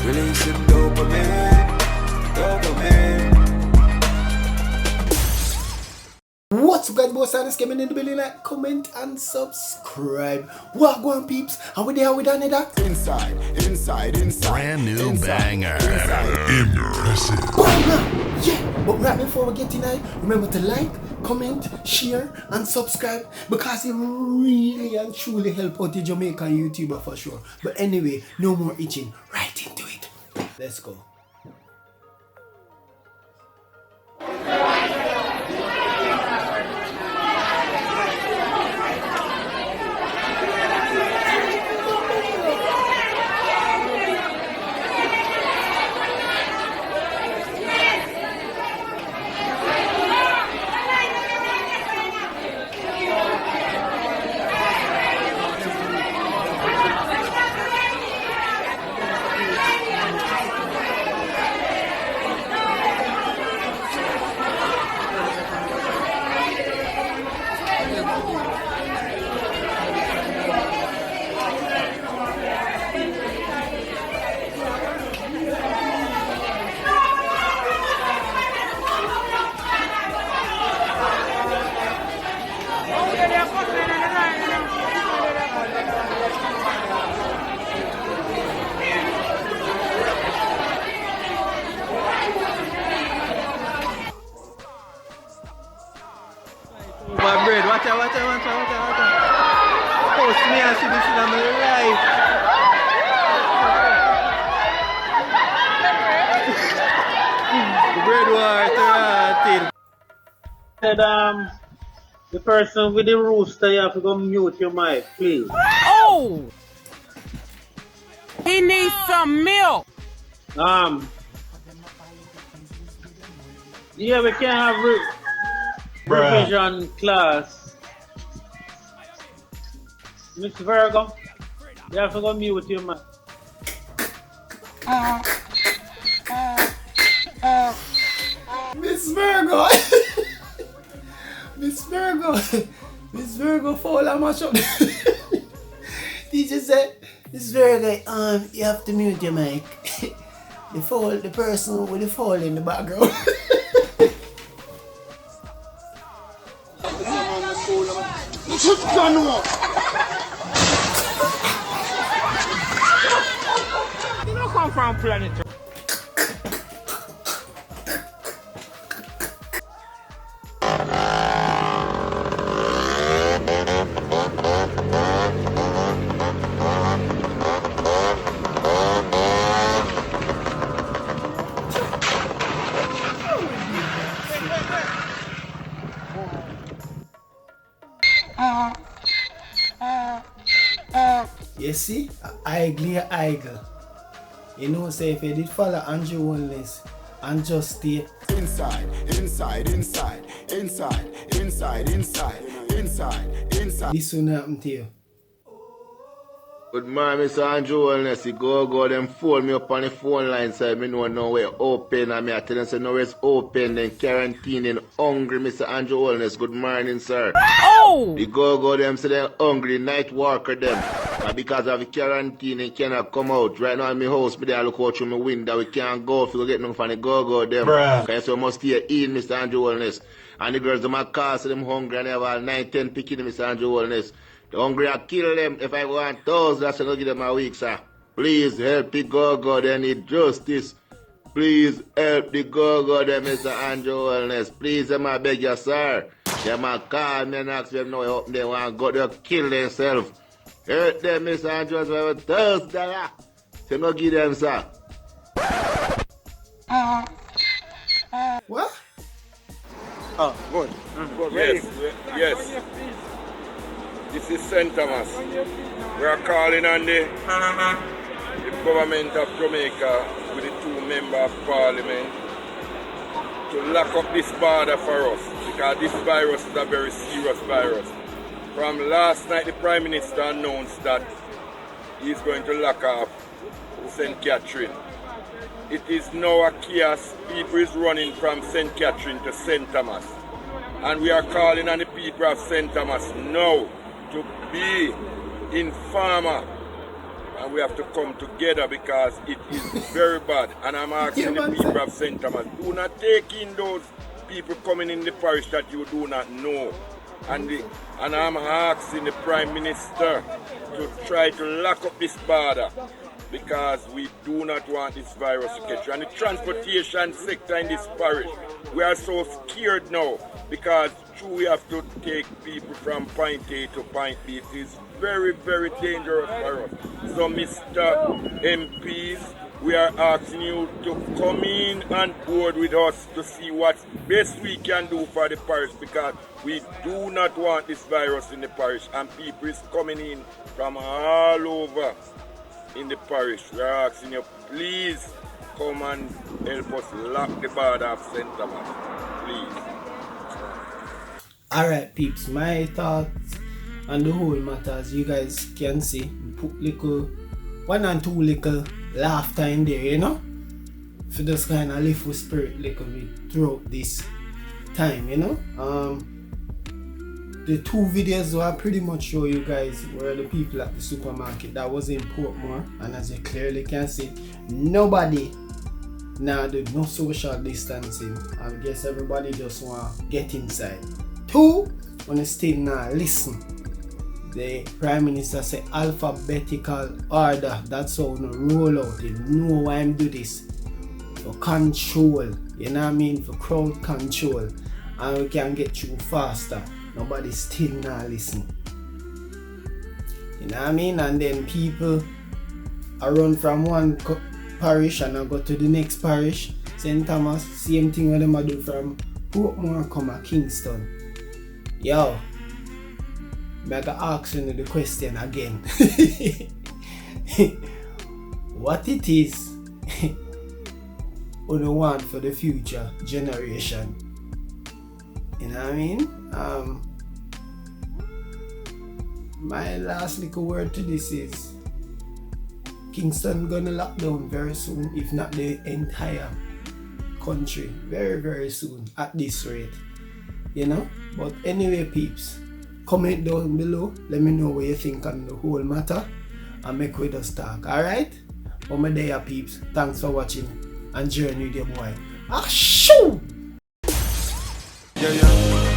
Releasing dopamine, dopamine. What's up, guys? Boss Anis coming in the building. Like, comment and subscribe. What go on, peeps? How we there? We done it? Inside. Brand new inside, banger. Impressive. Yeah, but right before we get in there, remember to like, comment, share, and subscribe because it really and truly help out the Jamaican YouTuber for sure. But anyway, no more itching. Right into it. Let's go. My bread, watch out. Post me and see this in my life. The bread war, said, the person with the rooster, you have to go mute your mic, please. Oh! He needs some milk. Yeah, we can't have revision class. Miss Virgo, you have to go mute your mic. Miss Virgo! Miss Virgo fall and mash up. Teacher said, Miss Virgo, you have to mute your mic. The person with the fall in the background. You don't come from planet. You see, Eagle. You know, say if you did follow Andrew Wellness and just stay Inside. this will not happen to you. Good morning, Mr. Andrew Wellness. You go, them phone me up on the phone line, say me know nowhere open, and me I tell them say nowhere's open, then quarantining hungry, Mr. Andrew Wellness. Good morning, sir. Oh! The go them say they're hungry, night worker them. And because of the quarantine, they cannot come out. Right now in my house, me there look out through my window, we can't go if we go get nothing from the go them. Because so must stay in, Mr. Andrew Wellness. And the girls them are call, say them hungry, and they have all 9-10 picking, Mr. Andrew Wellness. The hungry I kill them. If I want those, that's gonna give them a week, sir. Please help the go they need justice. Please help the go them, Mr. Andrew Wellness. Please, I beg you, sir. They might call me and ask them no help. They want to go there kill themselves. Help them, Mr. Andrew Wellness. $12. So no give them, sir. What? Oh, good. Yes. This is St. Thomas. We are calling on the government of Jamaica with the 2 members of parliament to lock up this border for us, because this virus is a very serious virus. From last night, the Prime Minister announced that he is going to lock off St. Catherine. It is now a chaos. People is running from St. Catherine to St. Thomas. And we are calling on the people of St. Thomas now to be informer. And we have to come together because it is very bad. And I'm asking the people of St. Thomas, do not take in those people coming in the parish that you do not know. And I'm asking the Prime Minister to try to lock up this border because we do not want this virus to catch you. And the transportation sector in this parish, we are so scared now because we have to take people from point A to point B. It is very, very dangerous for us. So, Mr. MPs, we are asking you to come in on board with us to see what best we can do for the parish because we do not want this virus in the parish and people is coming in from all over in the parish. We are asking you, please come and help us lock the border of St. Thomas. Please. Alright peeps, my thoughts on the whole matter, as you guys can see, put little one and two little laughter in there, you know, for just kind of lift with spirit little bit throughout this time, you know. The two videos I pretty much show you guys were the people at the supermarket that was in Portmore, and as you clearly can see, nobody now do no social distancing. I guess everybody just want to get inside. Two, when you still now listen. The Prime Minister say alphabetical order. That's how we roll out. You know why I'm do this. For control. You know what I mean? For crowd control. And we can get through faster. Nobody still now listen. You know what I mean? And then people are run from one parish and I go to the next parish. St. Thomas, same thing what them do from Portmore come to Kingston. Yo, I gotta ask you the question again. What it is we want for the future generation? You know what I mean? My last little word to this is Kingston gonna lock down very soon, if not the entire country, very, very soon at this rate. You know, but anyway peeps, comment down below, let me know what you think on the whole matter and make with us talk. Alright, for my day peeps, thanks for watching and journey with your boy. Ah shoo! Yeah, yeah.